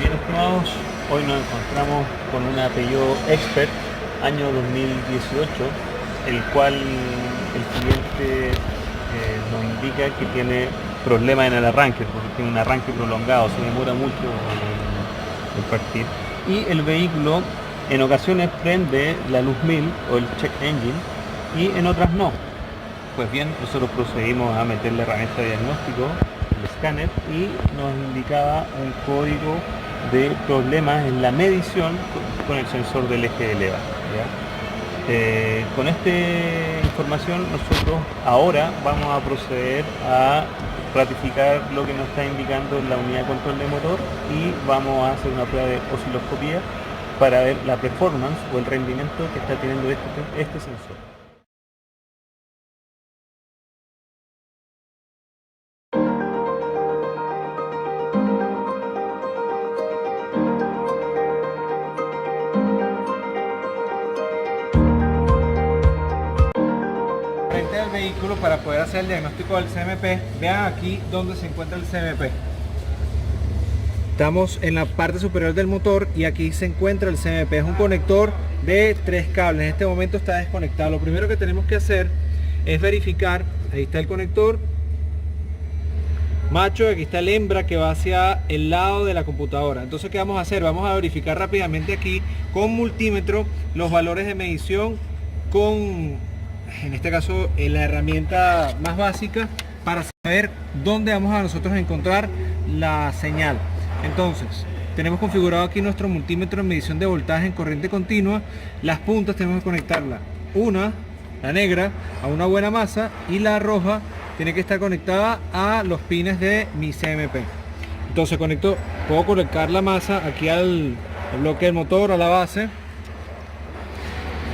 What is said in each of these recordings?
Bien, estimados, hoy nos encontramos con una Peugeot Expert año 2018, el cual el cliente nos indica que tiene problemas en el arranque, porque tiene un arranque prolongado, se demora mucho en partir. Y el vehículo en ocasiones prende la luz 1000 o el check engine y en otras no. Pues bien, nosotros procedimos a meter la herramienta de diagnóstico, el escáner, y nos indicaba un código de problemas en la medición con el sensor del eje de leva, ¿ya? Con esta información nosotros ahora vamos a proceder a ratificar lo que nos está indicando la unidad de control de motor y vamos a hacer una prueba de osciloscopía para ver la performance o el rendimiento que está teniendo este sensor. Frente al vehículo, para poder hacer el diagnóstico del CMP, vean aquí donde se encuentra el CMP. Estamos en la parte superior del motor y aquí se encuentra el CMP. Es un conector de 3 cables. En este momento está desconectado. Lo primero que tenemos que hacer es verificar. Ahí está el conector macho, aquí está el hembra que va hacia el lado de la computadora. Entonces, ¿qué vamos a hacer? Vamos a verificar rápidamente aquí con multímetro los valores de medición con, en este caso, la herramienta más básica para saber dónde vamos a nosotros encontrar la señal. Entonces, tenemos configurado aquí nuestro multímetro en medición de voltaje en corriente continua. Las puntas tenemos que conectarla, la negra, a una buena masa, y la roja tiene que estar conectada a los pines de mi CMP. Entonces puedo colocar la masa aquí al bloque del motor, a la base. En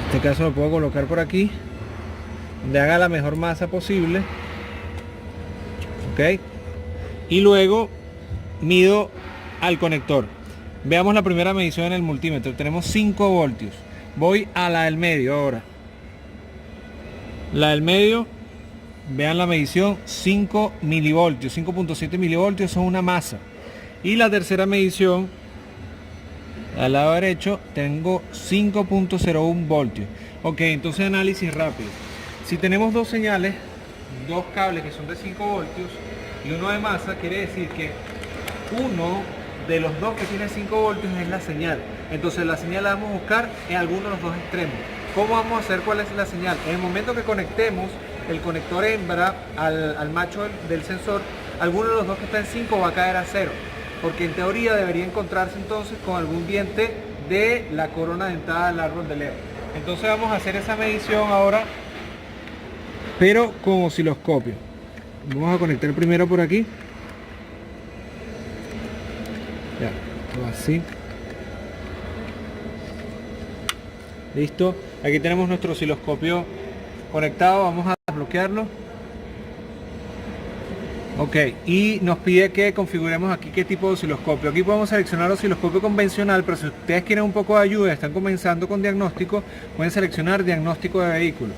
este caso lo puedo colocar por aquí, donde haga la mejor masa posible. Ok. Y luego mido al conector. Veamos la primera medición en el multímetro. Tenemos 5 voltios. Voy a la del medio ahora. La del medio, vean la medición, 5 milivoltios, 5.7 milivoltios, son una masa. Y la tercera medición, al lado derecho, tengo 5.01 voltios. Ok, entonces análisis rápido. Si tenemos dos señales, dos cables que son de 5 voltios y uno de masa, quiere decir que uno de los dos que tiene 5 voltios es la señal. Entonces la señal la vamos a buscar en alguno de los dos extremos. ¿Cómo vamos a hacer cuál es la señal? En el momento que conectemos el conector hembra al macho del sensor, alguno de los dos que está en 5 va a caer a 0, porque en teoría debería encontrarse entonces con algún diente de la corona dentada del árbol de leva. Entonces vamos a hacer esa medición ahora, pero con osciloscopio. Vamos a conectar primero por aquí. Ya, así. Listo. Aquí tenemos nuestro osciloscopio conectado. Vamos a desbloquearlo. Ok, y nos pide que configuremos aquí qué tipo de osciloscopio. Aquí podemos seleccionar osciloscopio convencional, pero si ustedes quieren un poco de ayuda, están comenzando con diagnóstico, pueden seleccionar diagnóstico de vehículo.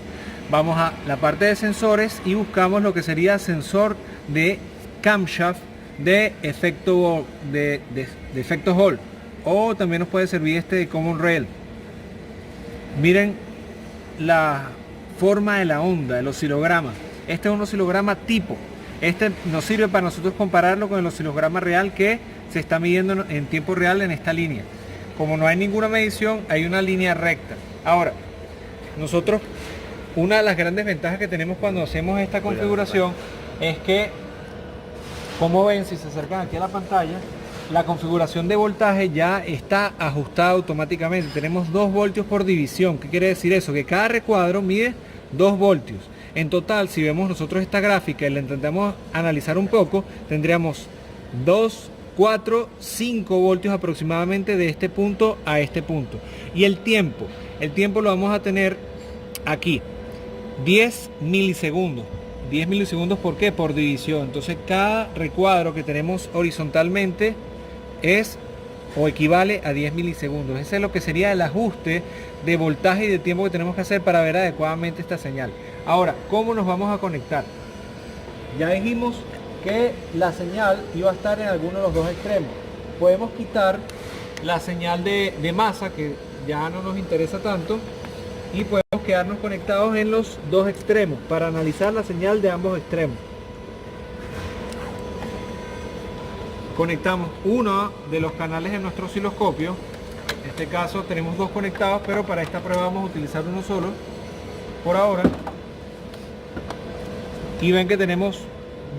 Vamos a la parte de sensores y buscamos lo que sería sensor de camshaft de efecto de efecto Hall, o también nos puede servir este de Common Rail. Miren la forma de la onda, el oscilograma. Este es un oscilograma tipo. Este nos sirve para nosotros compararlo con el oscilograma real que se está midiendo en tiempo real en esta línea. Como no hay ninguna medición, hay una línea recta. Ahora, nosotros, una de las grandes ventajas que tenemos cuando hacemos esta configuración es que, como ven, si se acercan aquí a la pantalla, la configuración de voltaje ya está ajustada automáticamente. Tenemos 2 voltios por división. ¿Qué quiere decir eso? Que cada recuadro mide 2 voltios. En total, si vemos nosotros esta gráfica y la intentamos analizar un poco, tendríamos 2, 4, 5 voltios aproximadamente de este punto a este punto. Y el tiempo lo vamos a tener aquí, 10 milisegundos. 10 milisegundos, ¿por qué? Por división. Entonces cada recuadro que tenemos horizontalmente es o equivale a 10 milisegundos. Ese es lo que sería el ajuste de voltaje y de tiempo que tenemos que hacer para ver adecuadamente esta señal. Ahora, ¿cómo nos vamos a conectar? Ya dijimos que la señal iba a estar en alguno de los dos extremos. podemos quitar la señal de masa, que ya no nos interesa tanto, y podemos quedarnos conectados en los dos extremos para analizar la señal de ambos extremos. Conectamos uno de los canales de nuestro osciloscopio. En este caso tenemos dos conectados, pero para esta prueba vamos a utilizar uno solo por ahora. Y ven que tenemos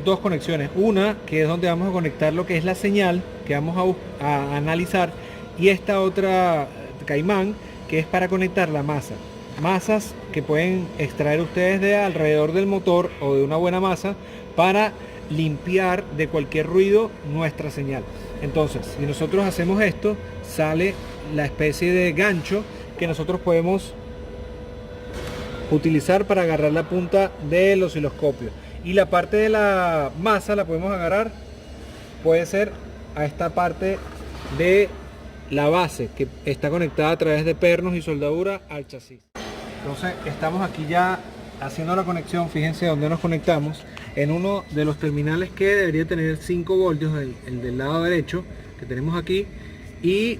dos conexiones, una que es donde vamos a conectar lo que es la señal que vamos a analizar, y esta otra caimán que es para conectar la masa. Masas que pueden extraer ustedes de alrededor del motor o de una buena masa para limpiar de cualquier ruido nuestra señal. Entonces, si nosotros hacemos esto, sale la especie de gancho que nosotros podemos utilizar para agarrar la punta del osciloscopio, y la parte de la masa la podemos agarrar, puede ser a esta parte de la base que está conectada a través de pernos y soldadura al chasis. Entonces estamos aquí ya haciendo la conexión. Fíjense dónde nos conectamos, en uno de los terminales que debería tener 5 voltios, el del lado derecho que tenemos aquí, y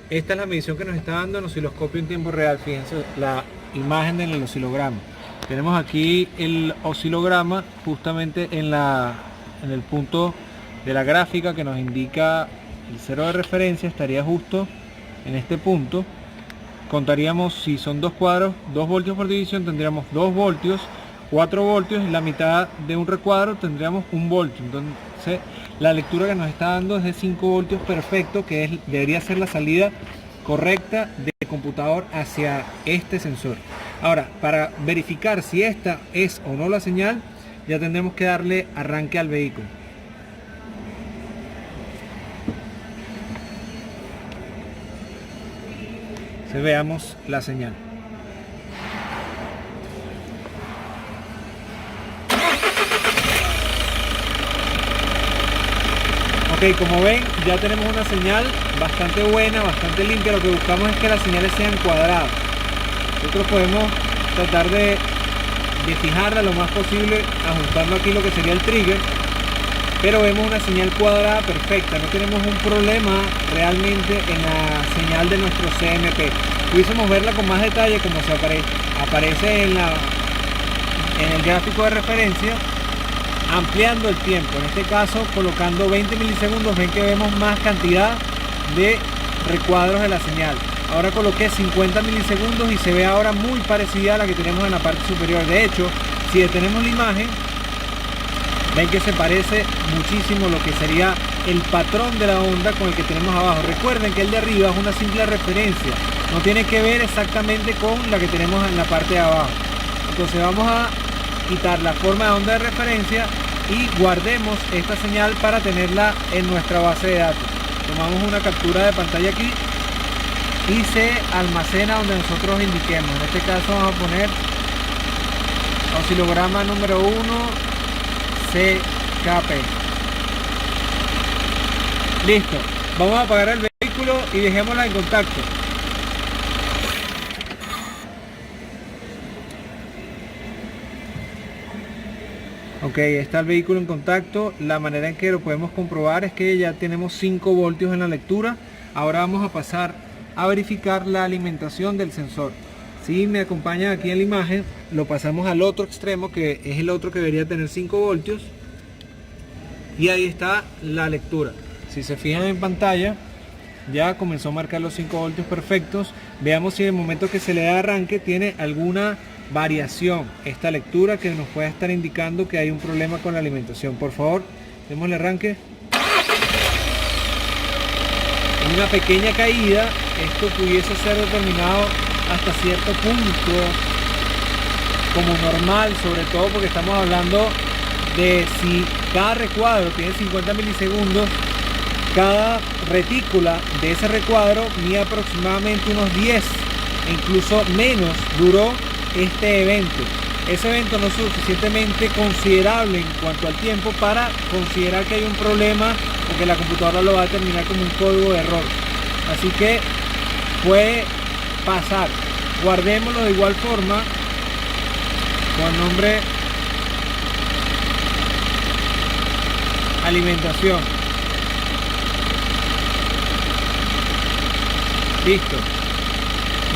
esta es la medición que nos está dando el osciloscopio en tiempo real. Fíjense la imagen del oscilograma. Tenemos aquí el oscilograma justamente en el punto de la gráfica que nos indica el cero de referencia, estaría justo en este punto. Contaríamos, si son dos cuadros, 2 voltios por división, tendríamos 2 voltios, 4 voltios, y la mitad de un recuadro tendríamos 1 voltio. Entonces la lectura que nos está dando es de 5 voltios perfecto, que debería ser la salida correcta del computador hacia este sensor. Ahora, para verificar si esta es o no la señal, ya tendremos que darle arranque al vehículo. Veamos la señal. Ok, como ven, ya tenemos una señal bastante buena, bastante limpia. Lo que buscamos es que las señales sean cuadradas. Nosotros podemos tratar de fijarla lo más posible ajustando aquí lo que sería el trigger, pero vemos una señal cuadrada perfecta. No tenemos un problema realmente en la señal de nuestro CMP. Pudiésemos verla con más detalle, como se aparece en el gráfico de referencia, ampliando el tiempo. En este caso, colocando 20 milisegundos, ven que vemos más cantidad de recuadros de la señal. Ahora coloqué 50 milisegundos y se ve ahora muy parecida a la que tenemos en la parte superior. De hecho, si detenemos la imagen, ven que se parece muchísimo lo que sería el patrón de la onda con el que tenemos abajo. Recuerden que el de arriba es una simple referencia, no tiene que ver exactamente con la que tenemos en la parte de abajo. Entonces vamos a quitar la forma de onda de referencia y guardemos esta señal para tenerla en nuestra base de datos. Tomamos una captura de pantalla aquí y se almacena donde nosotros indiquemos. En este caso vamos a poner oscilograma número 1 CKP. Listo, vamos a apagar el vehículo y dejémosla en contacto. Ok, está el vehículo en contacto. La manera en que lo podemos comprobar es que ya tenemos 5 voltios en la lectura. Ahora vamos a pasar a verificar la alimentación del sensor. Si me acompañan aquí en la imagen, lo pasamos al otro extremo, que es el otro que debería tener 5 voltios. Y ahí está la lectura. Si se fijan en pantalla, ya comenzó a marcar los 5 voltios perfectos. Veamos si en el momento que se le da arranque tiene alguna variación esta lectura que nos puede estar indicando que hay un problema con la alimentación. Por favor, démosle arranque. Una pequeña caída, esto pudiese ser determinado hasta cierto punto como normal, sobre todo porque estamos hablando de si cada recuadro tiene 50 milisegundos, cada retícula de ese recuadro mide aproximadamente unos 10 e incluso menos duró este evento. Ese evento no es suficientemente considerable en cuanto al tiempo para considerar que hay un problema o que la computadora lo va a determinar como un código de error. Así que puede pasar. Guardémoslo de igual forma con nombre alimentación. Listo.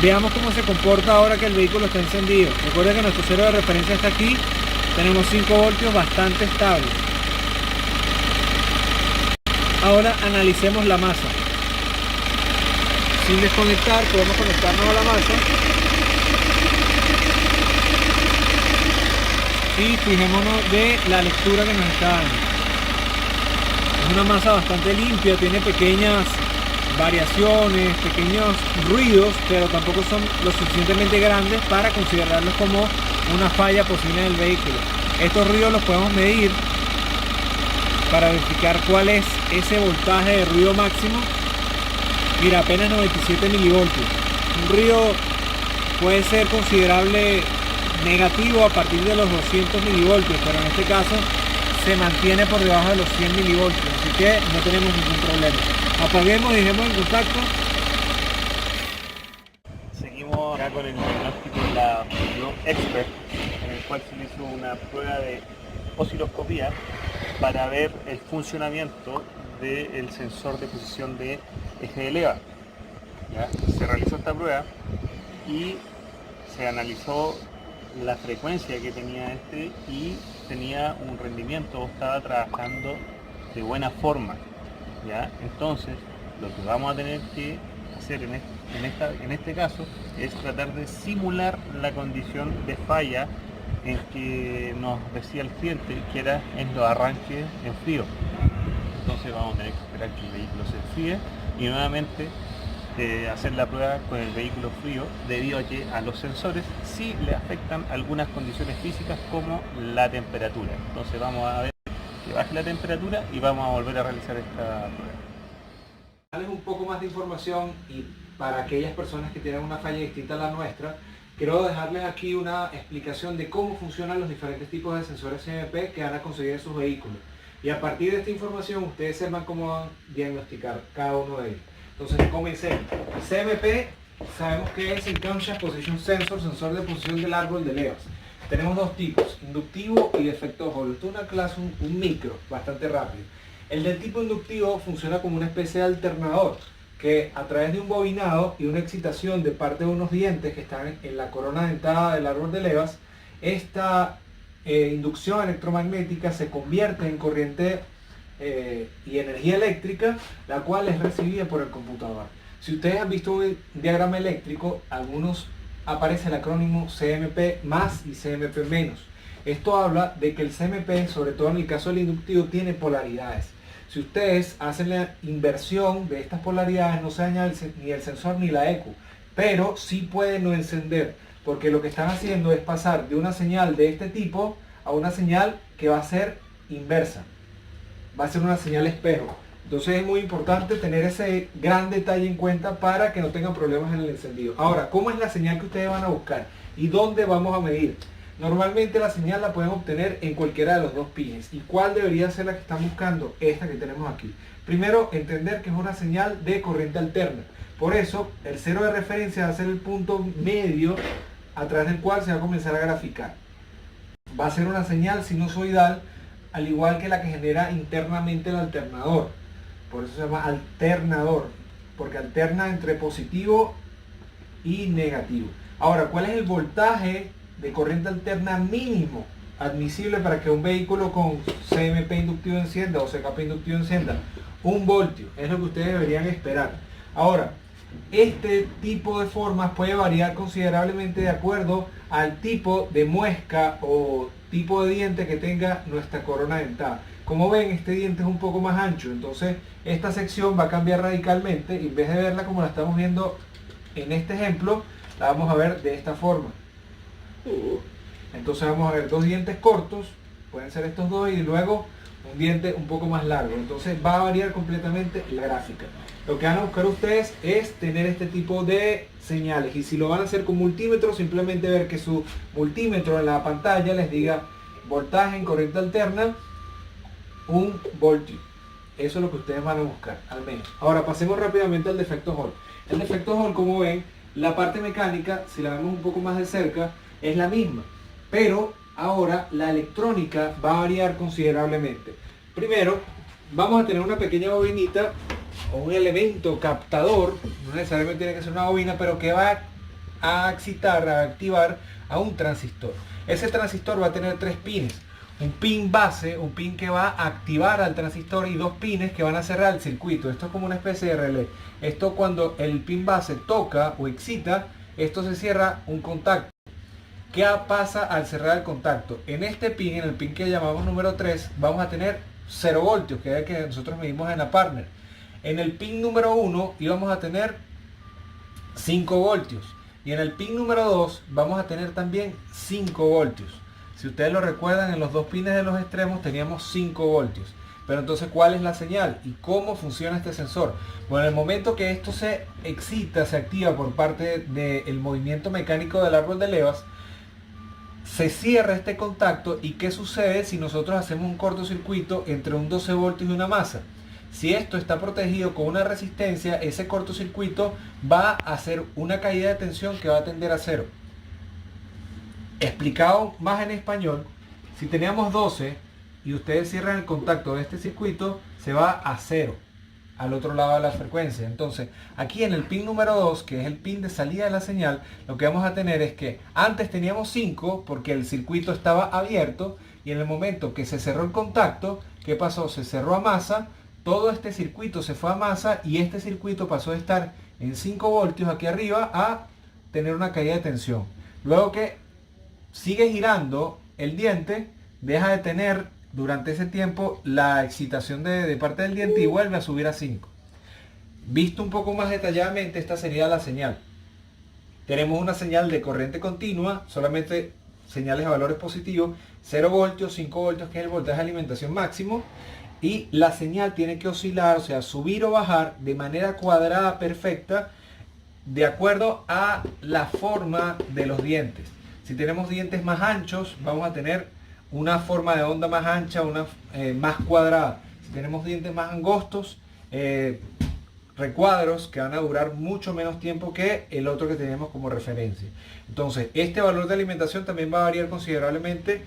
Veamos cómo se comporta ahora que el vehículo está encendido. Recuerden que nuestro cero de referencia está aquí. Tenemos 5 voltios bastante estables. Ahora analicemos la masa. Sin desconectar, podemos conectarnos a la masa. Y fijémonos de la lectura que nos está dando. Es una masa bastante limpia, tiene pequeñas variaciones, pequeños ruidos, pero tampoco son lo suficientemente grandes para considerarlos como una falla posible del vehículo. Estos ruidos los podemos medir para verificar cuál es ese voltaje de ruido máximo. Mira, apenas 97 milivoltios. Un ruido puede ser considerable negativo a partir de los 200 milivoltios, pero en este caso se mantiene por debajo de los 100 milivoltios, así que no tenemos ningún problema. Apaguemos y dejemos en contacto. Seguimos acá con el diagnóstico de la Peugeot Expert, en el cual se le hizo una prueba de osciloscopía para ver el funcionamiento del sensor de posición de eje de leva. ¿Ya? Se realizó esta prueba y se analizó la frecuencia que tenía este y tenía un rendimiento, estaba trabajando de buena forma. ¿Ya? Entonces, lo que vamos a tener que hacer en este caso es tratar de simular la condición de falla en que nos decía el cliente, que era en los arranques en frío. Entonces vamos a tener que esperar que el vehículo se enfríe y nuevamente hacer la prueba con el vehículo frío, debido a que a los sensores sí le afectan algunas condiciones físicas como la temperatura. Entonces vamos a ver que baje la temperatura y vamos a volver a realizar esta prueba. Darles un poco más de información, y para aquellas personas que tienen una falla distinta a la nuestra, quiero dejarles aquí una explicación de cómo funcionan los diferentes tipos de sensores CMP que van a conseguir en sus vehículos. Y a partir de esta información ustedes sepan cómo van a diagnosticar cada uno de ellos. Entonces comencemos. El CMP sabemos que es el Camshaft Position Sensor, sensor de posición del árbol de levas. Tenemos dos tipos, inductivo y de efecto Hall. Esto es una clase, un micro, bastante rápido. El del tipo inductivo funciona como una especie de alternador que a través de un bobinado y una excitación de parte de unos dientes que están en la corona dentada del árbol de levas, esta inducción electromagnética se convierte en corriente y energía eléctrica, la cual es recibida por el computador. Si ustedes han visto un diagrama eléctrico, algunos aparece el acrónimo CMP más y CMP menos. Esto habla de que el CMP, sobre todo en el caso del inductivo, tiene polaridades. Si ustedes hacen la inversión de estas polaridades, no se daña ni el sensor ni la ECU, pero sí puede no encender, porque lo que están haciendo es pasar de una señal de este tipo a una señal que va a ser inversa. Va a ser una señal espejo. Entonces es muy importante tener ese gran detalle en cuenta para que no tengan problemas en el encendido. Ahora, ¿cómo es la señal que ustedes van a buscar? ¿Y dónde vamos a medir? Normalmente la señal la pueden obtener en cualquiera de los dos pines. ¿Y cuál debería ser la que están buscando? Esta que tenemos aquí. Primero, entender que es una señal de corriente alterna. Por eso, el cero de referencia va a ser el punto medio a través del cual se va a comenzar a graficar. Va a ser una señal sinusoidal, al igual que la que genera internamente el alternador. Por eso se llama alternador, porque alterna entre positivo y negativo. Ahora, ¿cuál es el voltaje de corriente alterna mínimo admisible para que un vehículo con CMP inductivo encienda o CKP inductivo encienda? 1 voltio, es lo que ustedes deberían esperar. Ahora, este tipo de formas puede variar considerablemente de acuerdo al tipo de muesca o tipo de diente que tenga nuestra corona dentada. Como ven, este diente es un poco más ancho, entonces esta sección va a cambiar radicalmente y en vez de verla como la estamos viendo en este ejemplo, la vamos a ver de esta forma. Entonces vamos a ver dos dientes cortos, pueden ser estos dos, y luego un diente un poco más largo. Entonces va a variar completamente la gráfica. Lo que van a buscar ustedes es tener este tipo de señales, y si lo van a hacer con multímetro, simplemente ver que su multímetro en la pantalla les diga voltaje en corriente alterna 1 voltio. Eso es lo que ustedes van a buscar, al menos. Ahora pasemos rápidamente al defecto Hall. El defecto Hall, como ven, la parte mecánica, si la vemos un poco más de cerca, es la misma, pero ahora la electrónica va a variar considerablemente. Primero, vamos a tener una pequeña bobinita o un elemento captador, no necesariamente tiene que ser una bobina, pero que va a excitar, a activar a un transistor. Ese transistor va a tener 3 pines. Un pin base, un pin que va a activar al transistor y 2 pines que van a cerrar el circuito. Esto es como una especie de relé. Esto cuando el pin base toca o excita, esto se cierra un contacto. ¿Qué pasa al cerrar el contacto? En este pin, en el pin que llamamos número 3, vamos a tener 0 voltios, que es el que nosotros medimos en la partner. En el pin número 1 íbamos a tener 5 voltios. Y en el pin número 2 vamos a tener también 5 voltios. Si ustedes lo recuerdan, en los 2 pines de los extremos teníamos 5 voltios. Pero entonces, ¿cuál es la señal? ¿Y cómo funciona este sensor? Bueno, en el momento que esto se excita, se activa por parte del movimiento mecánico del árbol de levas, se cierra este contacto. ¿Y qué sucede si nosotros hacemos un cortocircuito entre un 12 voltios y una masa? Si esto está protegido con una resistencia, ese cortocircuito va a hacer una caída de tensión que va a tender a cero. Explicado más en español, si teníamos 12 y ustedes cierran el contacto de este circuito, se va a cero al otro lado de la frecuencia. Entonces, aquí en el pin número 2, que es el pin de salida de la señal, lo que vamos a tener es que antes teníamos 5 porque el circuito estaba abierto, y en el momento que se cerró el contacto, ¿qué pasó? Se cerró a masa, todo este circuito se fue a masa y este circuito pasó de estar en 5 voltios aquí arriba a tener una caída de tensión. Luego que sigue girando el diente, deja de tener durante ese tiempo la excitación de parte del diente y vuelve a subir a 5. Visto un poco más detalladamente, esta sería la señal. Tenemos una señal de corriente continua, solamente señales a valores positivos, 0 voltios, 5 voltios, que es el voltaje de alimentación máximo, y la señal tiene que oscilar, o sea, subir o bajar de manera cuadrada perfecta, de acuerdo a la forma de los dientes. Si tenemos dientes más anchos, vamos a tener una forma de onda más ancha, una más cuadrada. Si tenemos dientes más angostos, recuadros que van a durar mucho menos tiempo que el otro que tenemos como referencia. Entonces, este valor de alimentación también va a variar considerablemente.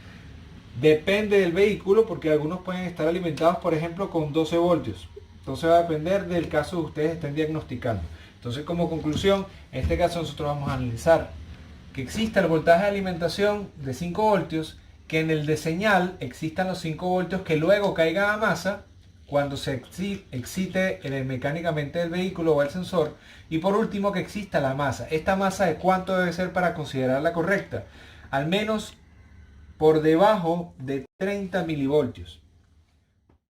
Depende del vehículo, porque algunos pueden estar alimentados, por ejemplo, con 12 voltios. Entonces va a depender del caso que ustedes estén diagnosticando. Entonces, como conclusión, en este caso nosotros vamos a analizar que exista el voltaje de alimentación de 5 voltios, que en el de señal existan los 5 voltios que luego caigan a masa cuando se excite mecánicamente el vehículo o el sensor, y por último que exista la masa. Esta masa, ¿de cuánto debe ser para considerarla correcta? Al menos por debajo de 30 milivoltios.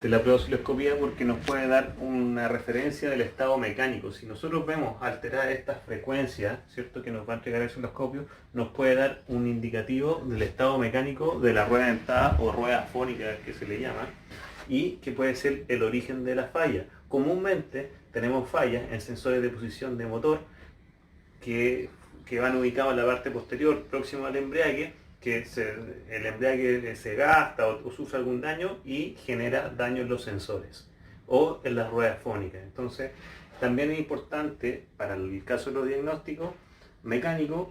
De la prueba de osciloscopía, porque nos puede dar una referencia del estado mecánico. Si nosotros vemos alterar estas frecuencias, ¿cierto?, que nos va a entregar el osciloscopio, nos puede dar un indicativo del estado mecánico de la rueda dentada o rueda fónica, que se le llama, y que puede ser el origen de la falla. Comúnmente tenemos fallas en sensores de posición de motor que van ubicados en la parte posterior, próximo al embrague, que el embrague se gasta o sufre algún daño y genera daño en los sensores o en las ruedas fónicas. Entonces, también es importante para el caso de los diagnósticos mecánicos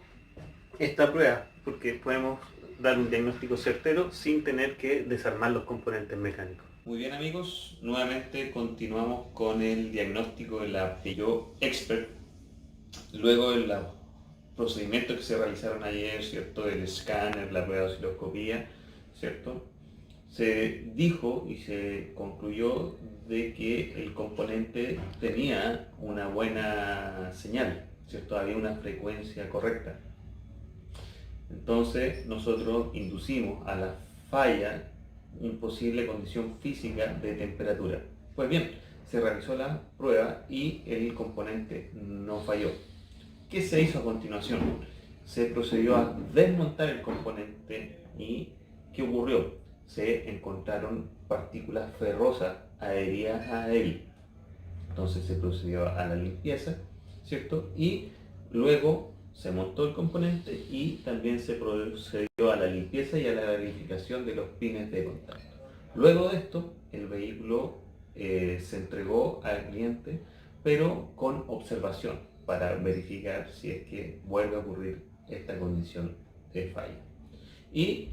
esta prueba, porque podemos dar un diagnóstico certero sin tener que desarmar los componentes mecánicos. Muy bien, amigos, nuevamente continuamos con el diagnóstico de la Peugeot Expert. Luego de los procedimientos que se realizaron ayer, ¿cierto?, el escáner, la prueba de osciloscopía, ¿cierto?, se dijo y se concluyó de que el componente tenía una buena señal, ¿cierto?, había una frecuencia correcta. Entonces nosotros inducimos a la falla una posible condición física de temperatura. Pues bien, se realizó la prueba y el componente no falló. ¿Qué se hizo a continuación? Se procedió a desmontar el componente y ¿qué ocurrió? Se encontraron partículas ferrosas adheridas a él. Entonces se procedió a la limpieza, ¿cierto? Y luego se montó el componente y también se procedió a la limpieza y a la verificación de los pines de contacto. Luego de esto, el vehículo se entregó al cliente, pero con observación, para verificar si es que vuelve a ocurrir esta condición de falla. Y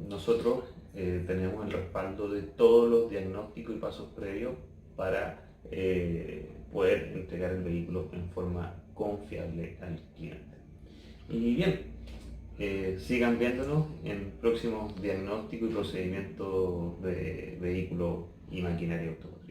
nosotros tenemos el respaldo de todos los diagnósticos y pasos previos para poder entregar el vehículo en forma confiable al cliente. Y bien, sigan viéndonos en próximos diagnósticos y procedimientos de vehículos y maquinaria automotriz.